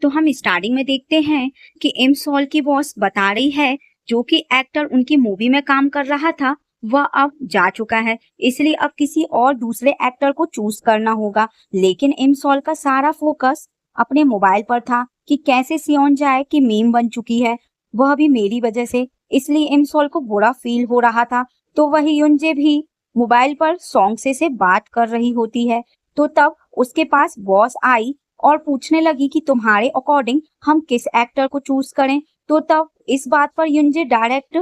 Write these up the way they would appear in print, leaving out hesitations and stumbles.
तो हम स्टार्टिंग में देखते हैं कि एम सॉल की बॉस बता रही है जो कि एक्टर उनकी मूवी में काम कर रहा था वह अब जा चुका है, इसलिए अब किसी और दूसरे एक्टर को चूज करना होगा। लेकिन एम सॉल का सारा फोकस अपने मोबाइल पर था कि कैसे सियोन जाए कि मीम बन चुकी है, वह भी मेरी वजह से। इसलिए एम सॉल को बुरा फील हो रहा था। तो वही युनजे भी मोबाइल पर सॉन्ग से बात कर रही होती है। तो तब उसके पास बॉस आई और पूछने लगी कि तुम्हारे अकॉर्डिंग हम किस एक्टर को चूज करें। तो तब इस बात पर युनजे डायरेक्ट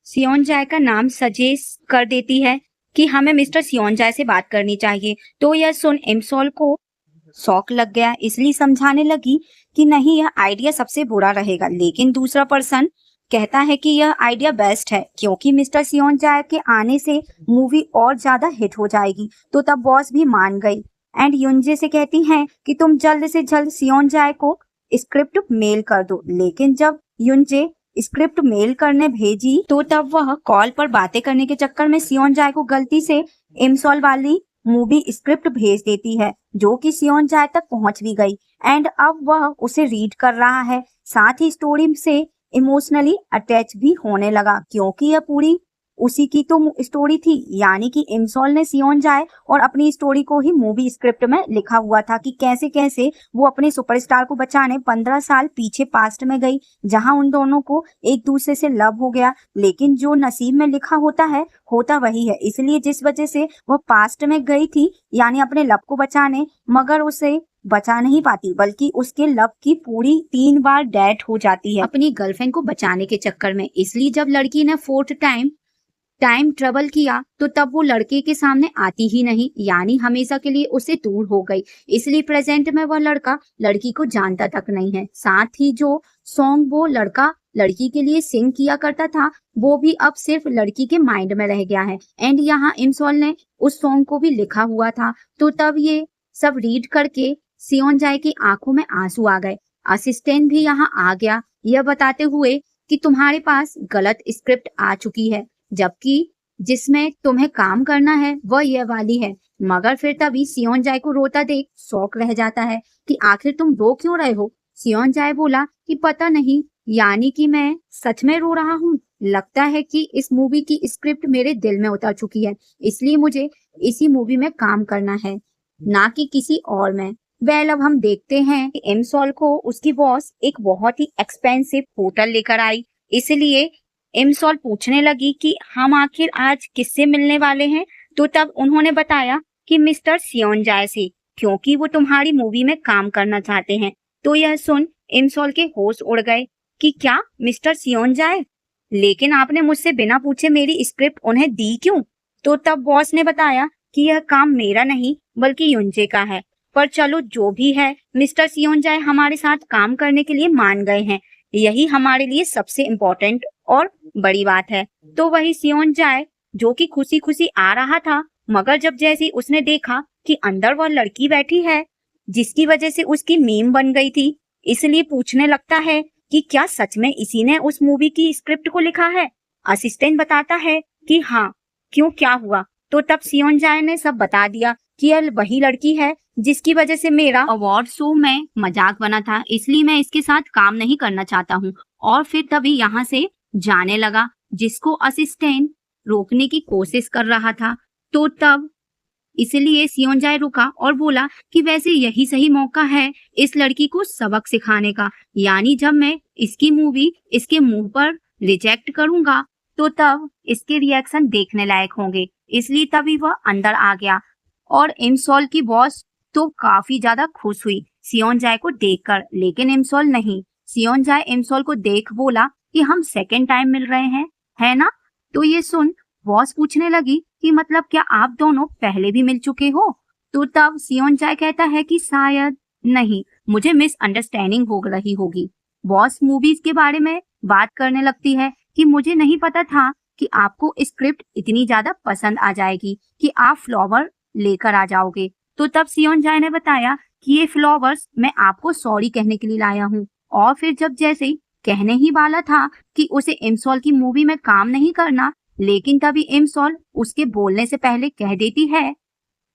सियोन जाय का नाम सजेस्ट कर देती है कि हमें मिस्टर सियोन जाय से बात करनी चाहिए। तो यह सुन एमसोल को शौक लग गया, इसलिए समझाने लगी कि नहीं, यह आइडिया सबसे बुरा रहेगा। लेकिन दूसरा पर्सन कहता है कि यह आइडिया बेस्ट है क्योंकि मिस्टर सियोन जाय के आने से मूवी और ज्यादा हिट हो जाएगी। तो तब बॉस भी मान गई एंड युनजे से कहती हैं कि तुम जल्द से जल्द सियोन जाय को स्क्रिप्ट मेल कर दो। लेकिन जब युनजे स्क्रिप्ट मेल करने भेजी तो तब वह कॉल पर बातें करने के चक्कर में सियोन जाय को गलती से एमसोल वाली मूवी स्क्रिप्ट भेज देती है, जो कि सियोन जाय तक पहुंच भी गई एंड अब वह उसे रीड कर रहा है। साथ ही स्टोरी से इमोशनली अटैच भी होने लगा क्योंकि यह पूरी उसी की तो स्टोरी थी, यानी कि इमसोल ने सियोन जाय और अपनी स्टोरी को ही मूवी स्क्रिप्ट में लिखा हुआ था कि कैसे कैसे वो अपने सुपरस्टार को बचाने 15 साल पीछे पास्ट में गई, जहां उन दोनों को एक दूसरे से लव हो गया। लेकिन जो नसीब में लिखा होता है होता वही है, इसलिए जिस वजह से वो पास्ट में गई थी यानी अपने लव को बचाने, मगर उसे बचा नहीं पाती बल्कि उसके लव की पूरी 3 बार डेथ हो जाती है अपनी गर्लफ्रेंड को बचाने के चक्कर में। इसलिए जब लड़की ने 4th टाइम ट्रेवल किया तो तब वो लड़के के सामने आती ही नहीं, यानी हमेशा के लिए उससे दूर हो गई। इसलिए प्रेजेंट में वह लड़का लड़की को जानता तक नहीं है। साथ ही जो सॉन्ग वो लड़का लड़की के लिए सिंग किया करता था वो भी अब सिर्फ लड़की के माइंड में रह गया है एंड यहाँ इमसोल ने उस सॉन्ग को भी लिखा हुआ था। तो तब ये सब रीड करके सियोन जाय की आंखों में आंसू आ गए। असिस्टेंट भी यहाँ आ गया यह बताते हुए कि तुम्हारे पास गलत स्क्रिप्ट आ चुकी है, जबकि जिसमें तुम्हें काम करना है वह यह वाली है। मगर फिर तभी सियोन जाय को रोता देख शौक रह जाता है कि आखिर तुम रो क्यों रहे हो। सियोन जाय बोला कि पता नहीं, यानी कि मैं सच में रो रहा हूँ। लगता है कि इस मूवी की स्क्रिप्ट मेरे दिल में उतर चुकी है, इसलिए मुझे इसी मूवी में काम करना है, ना कि किसी और में। वेल अब हम देखते हैं कि एमसोल को उसकी बॉस एक बहुत ही एक्सपेंसिव होटल लेकर आई, इसलिए एमसोल पूछने लगी कि हम आखिर आज किससे मिलने वाले हैं। तो तब उन्होंने बताया कि मिस्टर सियोन जाय से, क्योंकि वो तुम्हारी मूवी में काम करना चाहते हैं। तो यह सुन एमसोल के होश उड़ गए कि क्या मिस्टर सियोन जाय, लेकिन आपने मुझसे बिना पूछे मेरी स्क्रिप्ट उन्हें दी क्यों। तो तब बॉस ने बताया कि यह काम मेरा नहीं बल्कि युनजे का है, पर चलो जो भी है, मिस्टर सियोन जाय हमारे साथ काम करने के लिए मान गए हैं, यही हमारे लिए सबसे इम्पोर्टेंट और बड़ी बात है। तो वही सियोन जाय जो कि खुशी खुशी आ रहा था, मगर जब जैसे उसने देखा कि अंदर वह लड़की बैठी है जिसकी वजह से उसकी मीम बन गई थी, इसलिए पूछने लगता है कि क्या सच में इसी ने उस मूवी की स्क्रिप्ट को लिखा है। असिस्टेंट बताता है कि हाँ, क्यों क्या हुआ। तो तब सियोन जाय ने सब बता दिया कि यह वही लड़की है जिसकी वजह से मेरा अवार्ड शो में मजाक बना था, इसलिए मैं इसके साथ काम नहीं करना चाहता हूँ। और फिर तभी यहाँ से जाने लगा, जिसको असिस्टेंट रोकने की कोशिश कर रहा था। तो तब इसलिए सियोन जाय रुका और बोला कि वैसे यही सही मौका है इस लड़की को सबक सिखाने का, यानी जब मैं इसकी मूवी इसके मुंह पर रिजेक्ट करूंगा तो तब इसके रिएक्शन देखने लायक होंगे। इसलिए तभी वह अंदर आ गया और इमसोल की बॉस तो काफी ज्यादा खुश हुई सियोन जाय को देखकर, लेकिन इमसोल नहीं। सियोन जाय इमसोल को देख बोला कि हम सेकेंड टाइम मिल रहे हैं, है ना। तो ये सुन बॉस पूछने लगी कि मतलब क्या आप दोनों पहले भी मिल चुके हो। तो तब सियोन जाय कहता है कि शायद नहीं, मुझे मिसअंडरस्टैंडिंग हो रही होगी। बॉस मूवीज के बारे में बात करने लगती है कि मुझे नहीं पता था कि आपको स्क्रिप्ट इतनी ज्यादा पसंद आ जाएगी कि आप फ्लावर लेकर आ जाओगे। तो तब सियोन जाय ने बताया कि ये फ्लावर्स मैं आपको सॉरी कहने के लिए लाया हूँ। और फिर जब जैसे कहने ही वाला था कि उसे इमसोल की मूवी में काम नहीं करना, लेकिन तभी इमसोल उसके बोलने से पहले कह देती है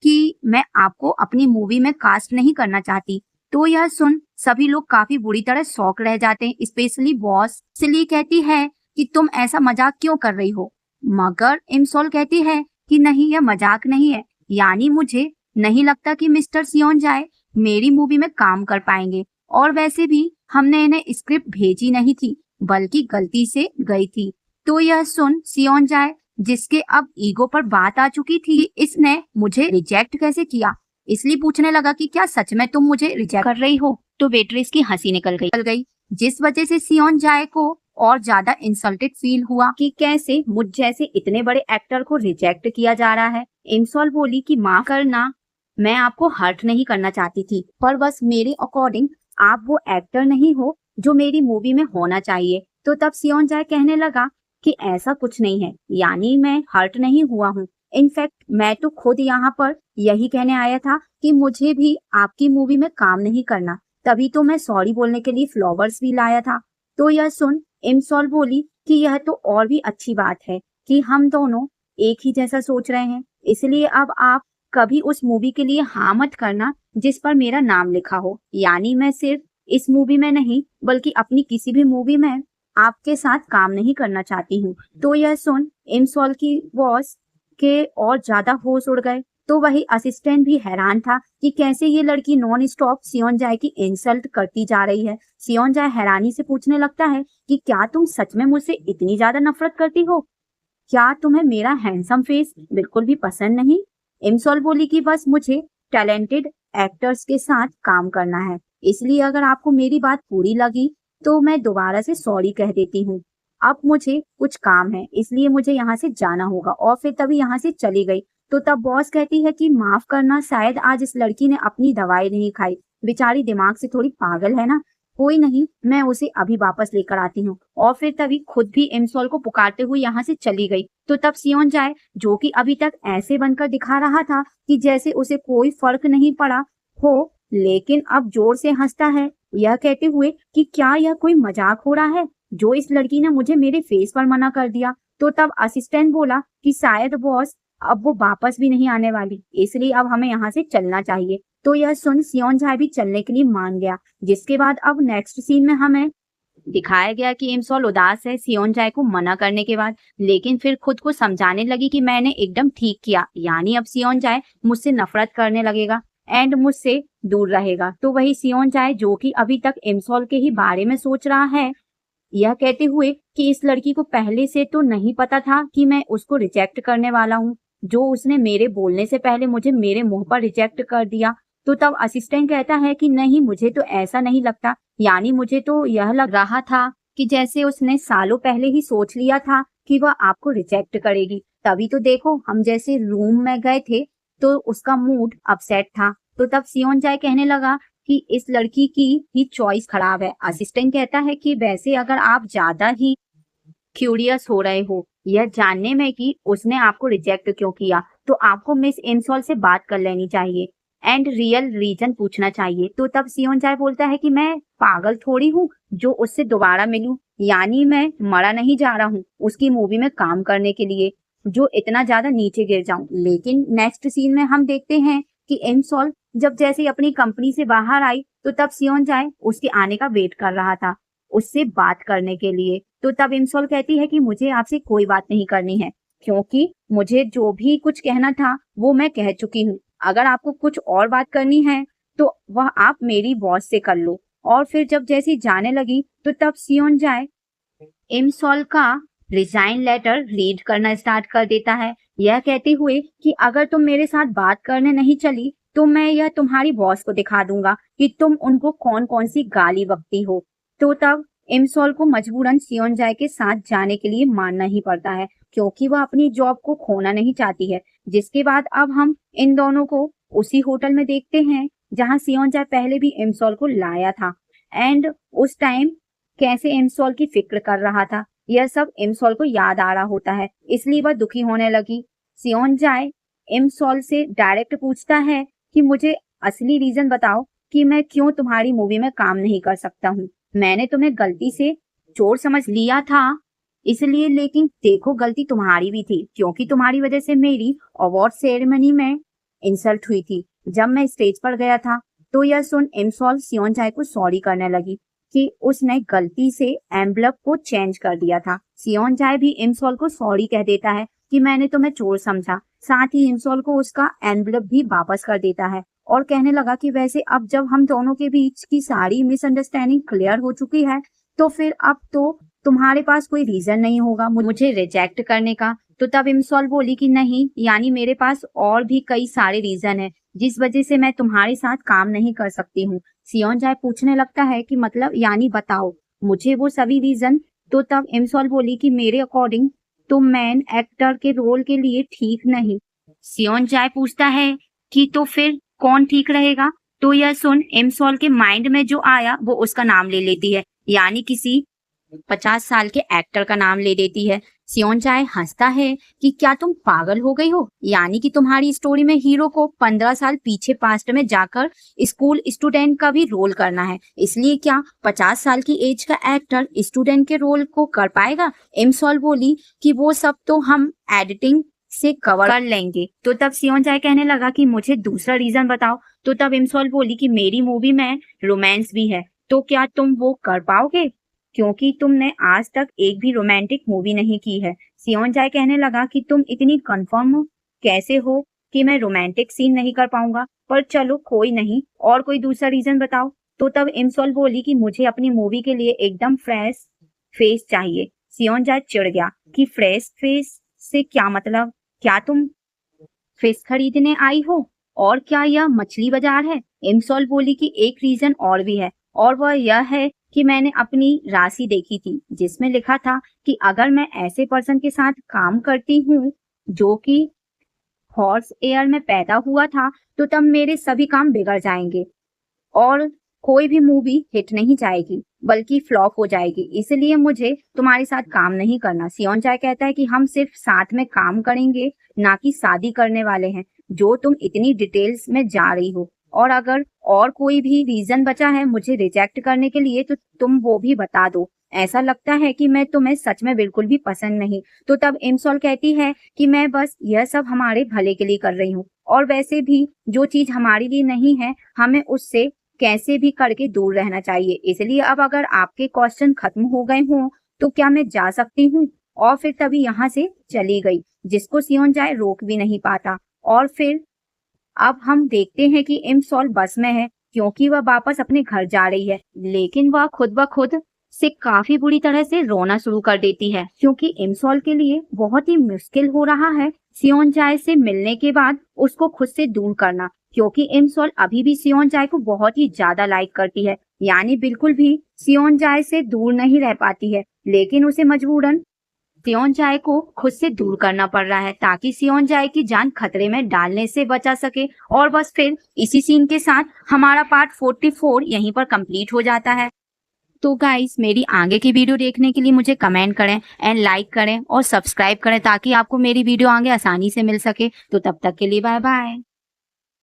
कि मैं आपको अपनी मूवी में कास्ट नहीं करना चाहती। तो यह सुन सभी लोग काफी बुरी तरह शॉक रह जाते हैं, स्पेशली बॉस। इसलिए कहती है कि तुम ऐसा मजाक क्यों कर रही हो, मगर इमसॉल कहती है कि नहीं, यह मजाक नहीं है, यानी मुझे नहीं लगता कि मिस्टर सियोन जाए मेरी मूवी में काम कर पाएंगे, और वैसे भी हमने इन्हें स्क्रिप्ट भेजी नहीं थी बल्कि गलती से गई थी। तो यह सुन सियोन जाए, जिसके अब ईगो पर बात आ चुकी थी, इसने मुझे रिजेक्ट कैसे किया, इसलिए पूछने लगा कि क्या सच में तुम मुझे रिजेक्ट कर रही हो। तो वेट्रेस की हंसी निकल गई, जिस वजह से सियोन जाए को और ज्यादा इंसल्टेड फील हुआ कि कैसे मुझ जैसे इतने बड़े एक्टर को रिजेक्ट किया जा रहा है। इमसॉल बोली कि माफ करना, मैं आपको हर्ट नहीं करना चाहती थी, पर बस मेरे अकॉर्डिंग आप वो एक्टर नहीं हो जो मेरी मूवी में होना चाहिए। तो तब सियोन जाए कहने लगा कि ऐसा कुछ नहीं है, यानी मैं हर्ट नहीं हुआ हूँ। इनफैक्ट मैं तो खुद यहाँ पर यही कहने आया था कि मुझे भी आपकी मूवी में काम नहीं करना, तभी तो मैं सॉरी बोलने के लिए फ्लावर्स भी लाया था। तो यह सुन इमसॉल बोली कि यह तो और भी अच्छी बात है कि हम दोनों एक ही जैसा सोच रहे हैं, इसलिए अब आप कभी उस मूवी के लिए हाँ मत करना जिस पर मेरा नाम लिखा हो, यानी मैं सिर्फ इस मूवी में नहीं बल्कि अपनी किसी भी मूवी में आपके साथ काम नहीं करना चाहती हूँ। तो यह सुन इमसॉल की बॉस के और ज्यादा होश उड़ गए। तो वही असिस्टेंट भी हैरान था कि कैसे ये लड़की नॉन स्टॉप सियोन जाए की इंसल्ट करती जा रही है। सियोन जाए हैरानी से पूछने लगता है कि क्या तुम सच में मुझसे इतनी ज्यादा नफरत करती हो, क्या तुम्हें मेरा हैंडसम फेस बिल्कुल भी पसंद नहीं। इमसॉल बोली कि बस मुझे टैलेंटेड एक्टर्स के साथ काम करना है, इसलिए अगर आपको मेरी बात पूरी लगी तो मैं दोबारा से सॉरी कह देती हूँ। अब मुझे कुछ काम है, इसलिए मुझे यहाँ से जाना होगा, और फिर तभी यहाँ से चली गई। तो तब बॉस कहती है कि माफ करना, शायद आज इस लड़की ने अपनी दवाई नहीं खाई, बेचारी दिमाग से थोड़ी पागल है ना, कोई नहीं, मैं उसे अभी वापस लेकर आती हूँ। और फिर तभी खुद भी इमसॉल को पुकारते हुए यहाँ से चली गई। तो तब सियोन जाए, जो कि अभी तक ऐसे बनकर दिखा रहा था कि जैसे उसे कोई फर्क नहीं पड़ा हो, लेकिन अब जोर से हंसता है, यह कहते हुए कि क्या यह कोई मजाक हो रहा है जो इस लड़की ने मुझे मेरे फेस पर मना कर दिया। तो तब असिस्टेंट बोला कि शायद बॉस अब वो वापस भी नहीं आने वाली, इसलिए अब हमें यहाँ से चलना चाहिए। तो यह सुन सियोन जाए भी चलने के लिए मान गया, जिसके बाद अब नेक्स्ट सीन में हमें दिखाया गया कि इमसॉल उदास है सियोन जाए को मना करने के बाद, लेकिन फिर खुद को समझाने लगी कि मैंने एकदम ठीक किया, यानी अब सियोन जाए मुझसे नफरत करने लगेगा एंड मुझसे दूर रहेगा। तो वही सियोन जाए, जो कि अभी तक इमसॉल के ही बारे में सोच रहा है, यह कहते हुए कि इस लड़की को पहले से तो नहीं पता था कि मैं उसको रिजेक्ट करने वाला हूँ, जो उसने मेरे बोलने से पहले मुझे मेरे मुंह पर रिजेक्ट कर दिया। तो तब असिस्टेंट कहता है कि नहीं, मुझे तो ऐसा नहीं लगता, यानी मुझे तो यह लग रहा था कि जैसे उसने सालों पहले ही सोच लिया था कि वह आपको रिजेक्ट करेगी। तभी तो देखो, हम जैसे रूम में गए थे तो उसका मूड अपसेट था। तो तब सियोन जाए कहने लगा कि इस लड़की की ही चॉइस खराब है। असिस्टेंट कहता है कि वैसे अगर आप ज्यादा ही क्यूरियस हो रहे हो यह जानने में कि उसने आपको रिजेक्ट क्यों किया, तो आपको मिस इमसॉल से बात कर लेनी चाहिए एंड रियल रीजन पूछना चाहिए। तो तब सियोन जाए बोलता है कि मैं पागल थोड़ी हूँ जो उससे दोबारा मिलूं, यानी मैं मरा नहीं जा रहा हूँ उसकी मूवी में काम करने के लिए जो इतना ज्यादा नीचे गिर जाऊं। लेकिन नेक्स्ट सीन में हम देखते हैं कि इमसॉल जब जैसे अपनी कंपनी से बाहर आई तो तब सियोन जाए उसके आने का वेट कर रहा था उससे बात करने के लिए। तो तब इमसॉल कहती है कि मुझे आपसे कोई बात नहीं करनी है, क्योंकि मुझे जो भी कुछ कहना था वो मैं कह चुकी हूँ। अगर आपको कुछ और बात करनी है तो वह आप मेरी बॉस से कर लो। और फिर जब जैसी जाने लगी तो तब सियोन जाए इमसॉल का रिजाइन लेटर रीड करना स्टार्ट कर देता है, यह कहते हुए कि अगर तुम मेरे साथ बात करने नहीं चली तो मैं यह तुम्हारी बॉस को दिखा दूंगा कि तुम उनको कौन कौन सी गाली बकती हो। तो तब इमसॉल को मजबूरन सियोन जाए के साथ जाने के लिए मानना ही पड़ता है, क्योंकि वह अपनी जॉब को खोना नहीं चाहती है। जिसके बाद अब हम इन दोनों को उसी होटल में देखते हैं जहां सियोन जाए पहले भी इमसॉल को लाया था एंड उस टाइम कैसे इमसॉल की फिक्र कर रहा था, यह सब इमसॉल को याद आ रहा होता है, इसलिए वह दुखी होने लगी। सियोन जाए इमसॉल से डायरेक्ट पूछता है कि मुझे असली रीजन बताओ कि मैं क्यों तुम्हारी मूवी में काम नहीं कर सकता हूँ। मैंने तुम्हें गलती से चोर समझ लिया था इसलिए, लेकिन देखो गलती तुम्हारी भी थी, क्योंकि तुम्हारी वजह से मेरी अवार्ड सेरेमनी में इंसल्ट हुई थी जब मैं स्टेज पर गया था। तो यह सुन इमसॉल सियोनजाए को सॉरी करने लगी कि उसने गलती से एनवलप को चेंज कर दिया था। सियोनजाए भी इमसॉल को सॉरी कह देता है कि मैंने तुम्हें चोर समझा। साथ ही इमसॉल को उसका एनवलप भी वापस कर देता है और कहने लगा कि वैसे अब जब हम दोनों के बीच की सारी मिसअंडरस्टैंडिंग क्लियर हो चुकी है तो फिर अब तो तुम्हारे पास कोई रीजन नहीं होगा मुझे रिजेक्ट करने का। तो तब इमसॉल बोली कि नहीं, यानी मेरे पास और भी कई सारे रीजन है जिस वजह से मैं तुम्हारे साथ काम नहीं कर सकती हूँ। सियोनजाए पूछने लगता है कि मतलब यानी बताओ मुझे वो सभी रीजन। तो तब इमसॉल बोली कि मेरे अकॉर्डिंग तो मेन एक्टर के रोल के लिए ठीक नहीं। सियोनजाए पूछता है कि तो फिर कौन ठीक रहेगा। तो यह सुन इमसॉल के माइंड में जो आया वो उसका नाम ले लेती है, यानी किसी 50 साल के एक्टर का नाम ले देती है। सियोनजाए हंसता है कि क्या तुम पागल हो गई हो, यानी कि तुम्हारी स्टोरी में हीरो को 15 साल पीछे पास्ट में जाकर स्कूल स्टूडेंट का भी रोल करना है, इसलिए क्या 50 साल की एज का एक्टर स्टूडेंट के रोल को कर पाएगा। इमसॉल बोली कि वो सब तो हम एडिटिंग से कवर कर लेंगे। तो तब सियोनजाए कहने लगा कि मुझे दूसरा रीजन बताओ। तो तब इमसॉल बोली कि मेरी मूवी में रोमांस भी है, तो क्या तुम वो कर पाओगे, क्योंकि तुमने आज तक एक भी रोमांटिक मूवी नहीं की है। सियोनजाए कहने लगा कि तुम इतनी कंफर्म कैसे हो कि मैं रोमांटिक सीन नहीं कर पाऊंगा, पर चलो कोई नहीं, और कोई दूसरा रीजन बताओ। तो तब इमसॉल बोली कि मुझे अपनी मूवी के लिए एकदम फ्रेश फेस चाहिए। सियोनजाए चिढ़ गया कि फ्रेश फेस से क्या मतलब, क्या तुम फिश खरीदने आई हो, और क्या यह मछली बाजार है। इमसॉल बोली कि एक रीजन और भी है, और वह यह है कि मैंने अपनी राशि देखी थी जिसमें लिखा था कि अगर मैं ऐसे पर्सन के साथ काम करती हूँ जो कि हॉर्स एयर में पैदा हुआ था तो तब मेरे सभी काम बिगड़ जाएंगे और कोई भी मूवी हिट नहीं जाएगी बल्कि फ्लॉप हो जाएगी, इसलिए मुझे तुम्हारे साथ काम नहीं करना। सियोनजाए कहता है कि हम सिर्फ साथ में काम करेंगे, ना कि शादी करने वाले हैं, जो तुम इतनी डिटेल्स में जा रही हो। और अगर और कोई भी रीजन बचा है मुझे रिजेक्ट करने के लिए तो तुम वो भी बता दो। ऐसा लगता है कि मैं तुम्हें सच में बिल्कुल भी पसंद नहीं। तो तब इमसॉल कहती है कि मैं बस यह सब हमारे भले के लिए कर रही हूँ, और वैसे भी जो चीज हमारे लिए नहीं है हमें उससे कैसे भी करके दूर रहना चाहिए। इसलिए अब अगर आपके क्वेश्चन खत्म हो गए हों तो क्या मैं जा सकती हूँ। और फिर तभी यहाँ से चली गई, जिसको सियोनजाए रोक भी नहीं पाता। और फिर अब हम देखते हैं कि इमसॉल बस में है क्योंकि वह वापस अपने घर जा रही है, लेकिन वह खुद ब खुद से काफी बुरी तरह से रोना शुरू कर देती है क्योंकि इमसॉल के लिए बहुत ही मुश्किल हो रहा है सियोनजाए से मिलने के बाद उसको खुद से दूर करना, क्योंकि इमसॉल अभी भी सियोनजाए को बहुत ही ज्यादा लाइक करती है, यानी बिल्कुल भी सियोनजाए से दूर नहीं रह पाती है, लेकिन उसे मजबूरन सियोनजाए को खुद से दूर करना पड़ रहा है ताकि सियोनजाए की जान खतरे में डालने से बचा सके। और बस फिर इसी सीन के साथ हमारा पार्ट 44 यहीं पर कंप्लीट हो जाता है। तो गाइस मेरी आगे की वीडियो देखने के लिए मुझे कमेंट करें एंड लाइक करें और सब्सक्राइब करें ताकि आपको मेरी वीडियो आगे आसानी से मिल सके। तो तब तक के लिए बाय बाय।